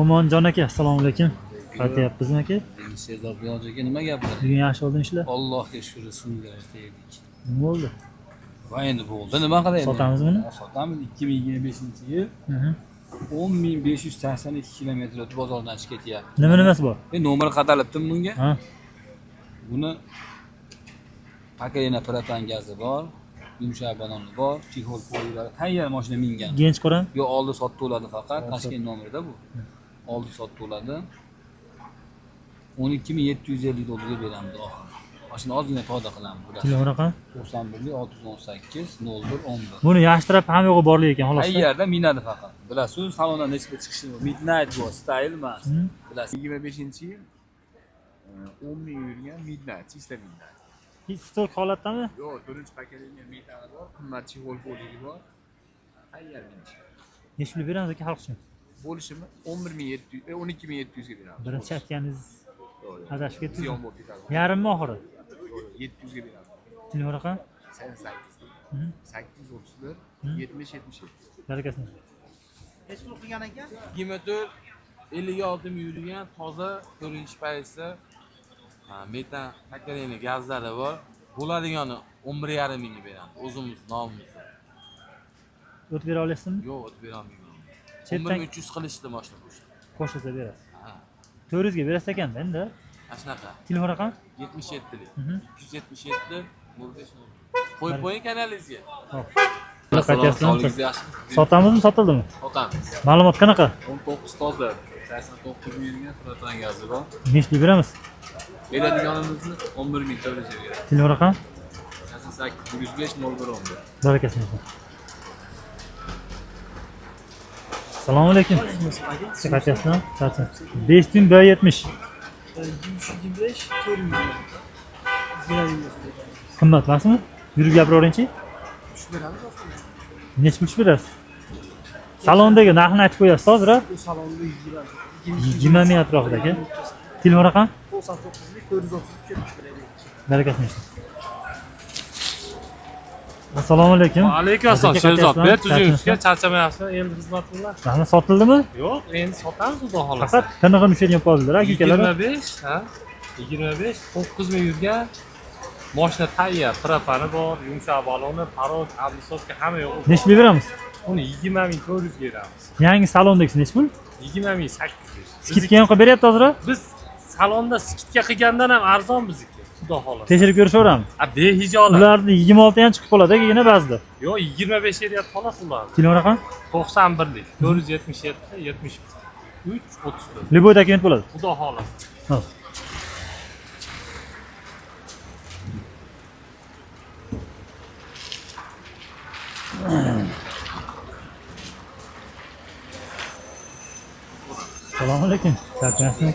Omonjon aka, assalomu alaykum. Qaytyapsizmi aka? Serdor Buyonjon aka, nima gaplar? Bugun yaxshi bo'ldimi ishlar? Allohga shukr, sungarda edik. Nima bo'ldi? Va endi bo'ldi, nima qilaylik? Sotamiz buni? Sotamiz 2025-yil 10.582 kilometr o'tib bozordan chiqib ketyapti. Nimasi bor? Nomer qatalibdim bunga. Ha. Buni pakayna propan gazi bor, yumshoq baloni bor, chexol poylari tayyor mashina mingan. Gench ko'ram. Yo, oldi sotib bo'ladi faqat, Toshkent nomerida bu. Oldi sotib bo'ladi. 12.750 dollarga beramiz oxiri. Mashina ozgina to'da qilamiz bular. Telefon raqam? 91 618 01 11. Buni yaxshi taraf ham yo'g'i borligi ekan, xolos. Qayerda minadi faqat. Bilasiz, salondan nechta chiqishi midnight bu style emas. Bilasiz. 25-yil 10 ming yurgan midnight, chista midnight. Hech stok holatdami? Yo'q, 4-paketli metali bor, qimmat chexol poligi bor. Tayyor minish. Necha pul beramiz aka xalq uchun? Bo'lishimi 11700 12700 ga beramiz. Birinchi aytganingiz adashib ketdingiz. Ziyon bo'lib ketadi. Yarimmi oxiri? 700 ga beramiz. Telefon raqam? 88 831 70 77. Barakasini. Hech pul qilgan ekan? 24 56 ming yurgan toza 4-chi paytda metan pakareni gazlari bor. Bo'ladigani 11,5 mingga beramiz. O'zimiz nomimizda. O't bera olasizmi? Yo'q, o'tib bera olmayman. Chetdan 11300 qilishdi mashina qo'shdi. qo'shilsa berasiz. Ha, 400 ga berasiz ekanda endi. ana shunaqa. Telefon raqam? 77 lik. 277 05. Qo'yib qo'ying kanalingizga. Xo'p. Qaytyapsizmi? Sog'lig'ingiz yaxshi. Sotamizmi, sotildimi? Sotamiz. Ma'lumot qanaqa? 19 toza, 89 ming yurgan propan gazi bor. Necha pul beramiz? Beradiganimizni 11 ming to'g'ri beradi. Telefon raqam? 88 105 01 11. Barakasini. Assalomu alaykum. Siz qaytyapsizmi? Chacha. 5070. 25 400. Qimmat emasmi? Yurib gapiravering-chi. Tushib beramiz aslida. Necha pul berasiz? Salondagi narxni aytib qo'yasiz hozir. Bu salonda 20 ming atrofidagi. Telefon raqam? 99 430 70 beradi. Barakasini. Assalomu alaykum. Alaykum assalom, Sherzod. Ber tuzingizga charchamayapsizmi? Endi xizmat qilinglar. Rahmat, sotildimi? Yo'q, endi sotamiz xudo xolasa. Faqat tinig'ini ushlab qoldilar, aka-ukalar. 25, ha? 25 9 ming yurgan mashina tayyor, propani bor, yumshoq baloni, parod, ablisovka hamma yo'q. Necha pul beramiz? Uni 20.400 ga beramiz. Yangi salondagisi necha pul? 20.800. Skidka ham qilib beryapti hozir. Biz salonda skidka qilgandan ham arzon bizniki. Xudo xolasa. Tekshirib ko'rishaveramiz. Behijolat. Ularni 26 ham chiqib qoladi, yana ba'zida. Yo'q, 25 beryapti xolos ular. Telefon raqam? 91 lik, 477 73 34. Любой dokument bo'ladi. Xudo xolasa. Xo'p. Assalomu alaykum. Charchamasizmi?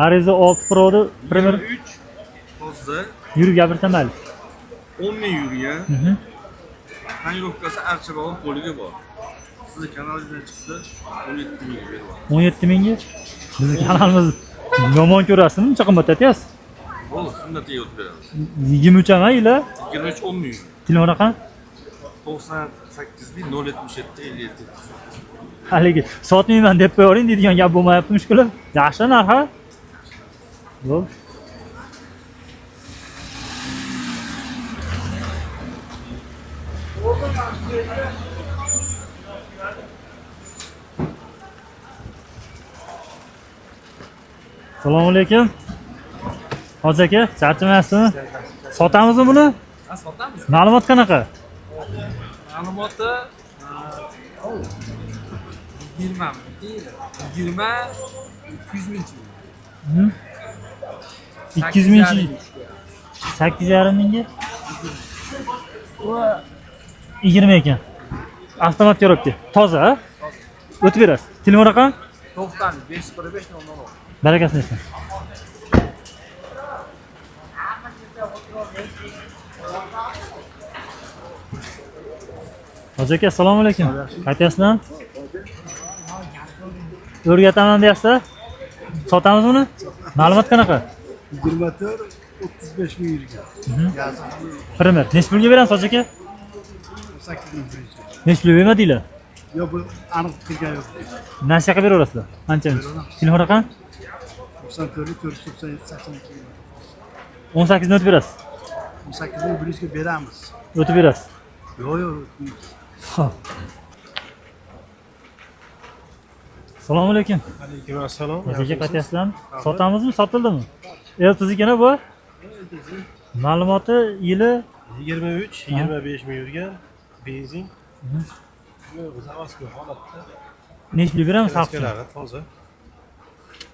Ariza 6 Pro ni Premier 3 toza yurib gapirsa mayli. 10 ming yurgan. Tonirovkasi archa balon poligi bor. Sizni kanalingizdan chiqsa 17 ming beradi. 17 mingga. Bizni kanalimiz yomon ko'rasizmi? Uncha qimmat aytyapsiz. Bo'ldi, sunnatga o'tib beramiz. 23 ama ila 23 10 ming. telefon raqam? 98 077 57. Haligi sotmayman deb qo'yavering deydigan gap bo'lmayapti mushkulov. Yaxshi narxi. Yo'q. Assalomu alaykum. Hoji aka, charchamayapsizmi? Sotamizmi buni? Ha, sotamiz. Ma'lumot qanaqa? Ma'lumoti 20 200 ming. 200 ming. 8,5 mingga? 20 ekan. Avtomat ko'ribdi. Toza, ha? O'tib berasiz. Telefon raqam? 90 505 00. Barakasini bersin. Hoji aka, assalomu alaykum. Qaytyapsizmi? O'rgataman deyapsiz. Sotamiz buni? Ma'lumot qanaqa? 24 35 ming yurgan. Premier. Necha pulga beramiz hoji aka? 8 ming. Necha pul bermadinglar? Yo bu aniq qilgan yo'q. Nasiyaga beraverasizlar. Qancha? Telefon raqam? 94 497 82. 18 ni o'tib berasiz. 18 ni birishga beramiz. O'tib berasiz. Yo'q, yo'q. Xo'p. Assalomu alaykum. Alaykum assalom. O'ziga qaytyapsizlarmi? Sotamizmi, sotildimi? Eltizikana bu? Ma'lumoti yili 23, 25 ming yurgan benzin. Zavodskiy holatda. nechli beramiz xalqqa? Maskalari toza.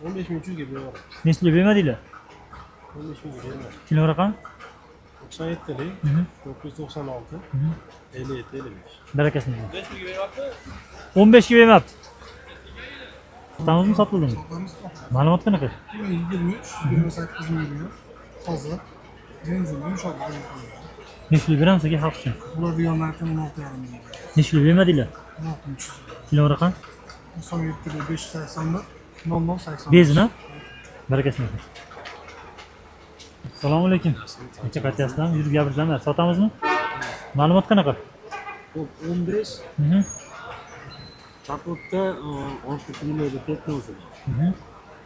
15 ming yurga beraman. Nechli bermadinglar? 15 ming beraman. Telefon raqam? 97 996 57 55. Barakasini. 15 ga bermabdi. Sotamizmi, sotildimi? Ma'lumot qanaqa? 23 28 million. Toza. Benzin yumshoq. Nechli beramiz aka xalq uchun? Bular buyon narxi 16,5 million. Nechli bermadinglar? 16,5. Telefon raqam? 97 581 0080. Bezina? Barakasini. Assalomu alaykum. Necha qaytyapsizlarmi? Yurib gapirsizlarmi? Sotamizmi? Ma'lumot qanaqa? 15 Mhm. Chaqotda orqa pullarda teknosi bor.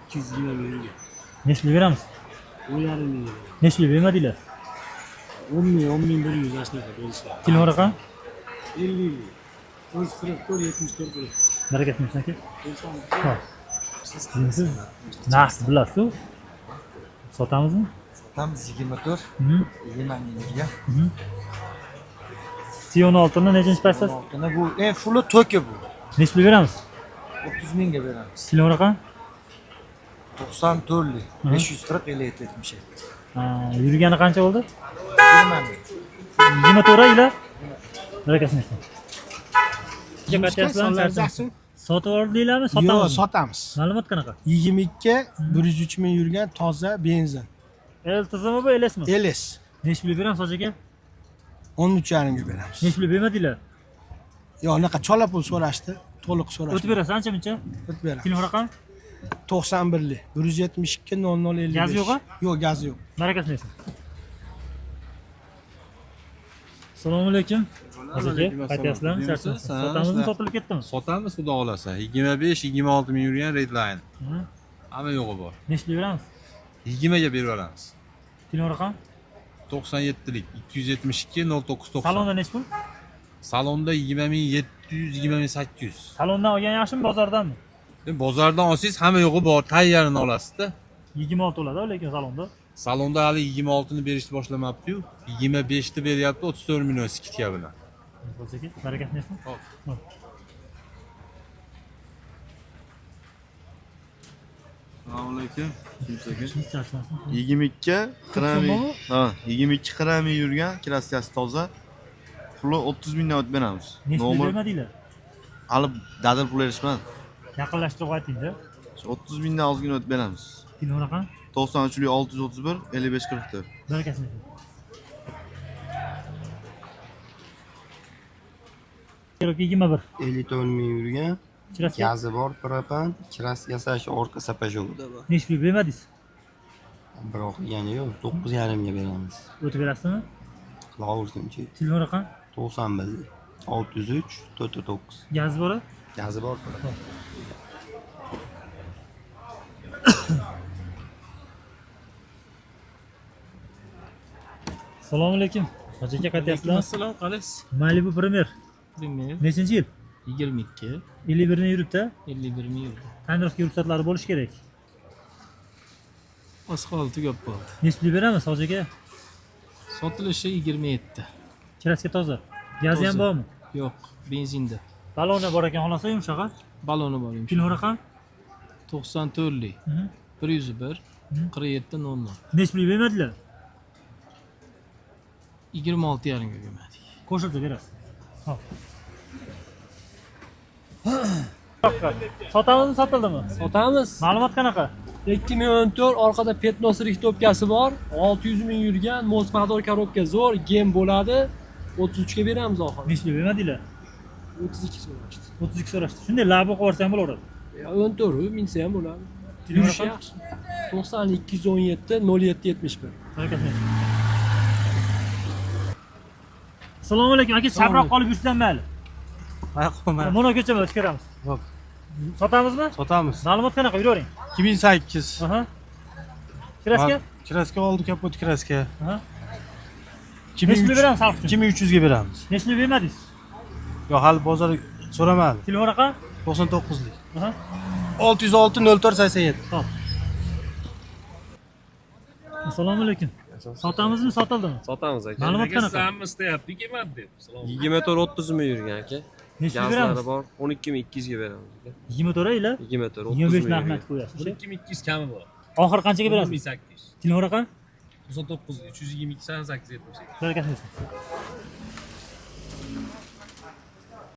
220 million. Nechli beramiz? 10,5 million. Nechli bermadinglar? 10 ming 100 ashnaka berishgan. Telefon raqam? 50 44 74 40. Barakasini aka. Xo'p. Siz naqd bilasiz-ku? Sotamizmi? Sotamız 24, Mhm. 20 mingga. Sion 6 ni nechanchi paysasiz? Altına bu en fullu Tokyo bu. Nechli beramiz? 30 mingga beramiz. Telefon raqam? 94'lü, 540 57 70. Ha, yurgani qancha bo'ldi? 20 ming. 24 yil. Barakasini. Necha qaytyapsizlar? Sotib oldinglarmi? Yo'q, Sotamiz. sotamiz. Ma'lumot qanaqa? 22 103 ming yurgan toza benzin. El tizimi bu, LSmi? LS. Nechli beramiz hoji aka? 13,5 ga beramiz. Nechli bermadinglar? Yo'q, unaqa chola pul so'rashdi, to'liq so'rashdi. O'tib berasiz ancha muncha? O'tib beramiz. Telefon raqam? 91 172 0055. Gaz yo'q-a? Yo'q, gaz yo'q. Barakasini bersin. Assalomu alaykum. Hoji aka, qaytyapsizlarmi? Sotamizmi, sotilib ketdimi? Sotamiz xudo xolasa. 25-26 ming yurgan Redline. Hamma yo'g'i bor. Nechli beramiz? 20 ga berib olamiz. Telefon raqam? 97lik 272 0990. Salonda nech pul? Salonda 20,700-20,800. Salondan olgan yaxshimi, bozordanmi? Bozordan olsangiz hamma yo'g'i bor, tayyorini olasizda. 26 bo'ladi lekin salonda. Salonda hali 26 ni berishni boshlamabdi-yu. 25 ni beryapti 34 million skitka bilan. Hoji aka, barakasini bersin. Xo'p. Assalomu alaykum. Kimsaga? 22 qirami. Ha, 22 qirami yurgan, kraskasi toza. Puli 30 mingdan o'tib beramiz. Nechli bermadinglar? Hali dadil pul berishmadi. Yaqinlashtirib ayting-da. 30 mingdan ozgina o'tib beramiz. Telefon raqam? 93 631 55 44. Barakasini. Kerak 21. 54 ming yurgan, Chiraska. gazi bor, propan, kraskasi shu orqa sapajogida bor. Nechli bermadingiz? Biroq yana yo'q, 9,5 ga beramiz. O'tib berasizmi? Qilaversinchi. Telefon raqam? 91 603 49. Gaz bor? Gazi bor. Assalomu alaykum. Hoji aka, qaytyapsizlarmi? Assalom, qalaysiz? Malibu Premier. Premier Nechanchi yil? 22, 51 ni yuribdi. 51 ming yurdi. Tanirovka ruxsatlari bo'lishi kerak. Oz qoldi, tugab qoldi. Nechli beramiz hoji aka? Sotilishi 27. Kraska toza. Gazi ham Toza. bormi? Yo'q, benzinda. Baloni bor ekan, xolasa yumshoq. Baloni bor yumshoq. Telefon raqam? 94lik 101 47 00. Nechli bermadilar? 26,5 ga bermadik. Qo'shilsa berasiz. Xo'p. Sotamizmi, sotildimi? Sotamiz. Ma'lumot qanaqa? 2014 orqada Petnos rixtopkasi bor. 600 ming yurgan, Mosmador korobka zo'r, gem bo'ladi. 33 ga beramiz oxiri. Nechli bermadilar? 32 so'rashdi. 32 so'rashdi. Shunday lab o'qib olsa ham bo'laveradi. 14 minsa ham bo'ladi. Telefon Yurishi raqam? yaxshi. 92 217 07 71. Barakatli. Assalomu alaykum aka, sabroq qolib yursam mayli. Qo'yma. Mono ko'chama o'tib kiramiz. Hop. Sotamizmi? Sotamiz. Ma'lumot qanaqa yuravering. 2008. Aha. Kraska? Kraska oldi kapot kraska. Aha. Nechni beramiz xalq uchun? 2300 ga beramiz. Nechni bermadingiz? Yo'q, hali bozor so'ramadi. Telefon raqam? 99 lik. Aha. 606 04 87. Hop. Assalomu alaykum. Sotamizmi, sotildimi? Sotamiz aka. Ma'lumot qanaqa? deb. 24-30 ming yurgan aka. Nechni Gazlari beramiz? bor. 12200 ga beramiz aka. 24 ila 24 30 25 ming. narxni qo'yasiz. 2200 kami bor. Oxir qanchaga berasiz? 1800. Telefon raqam? 99 322 88 78. Barakat bo'lsin.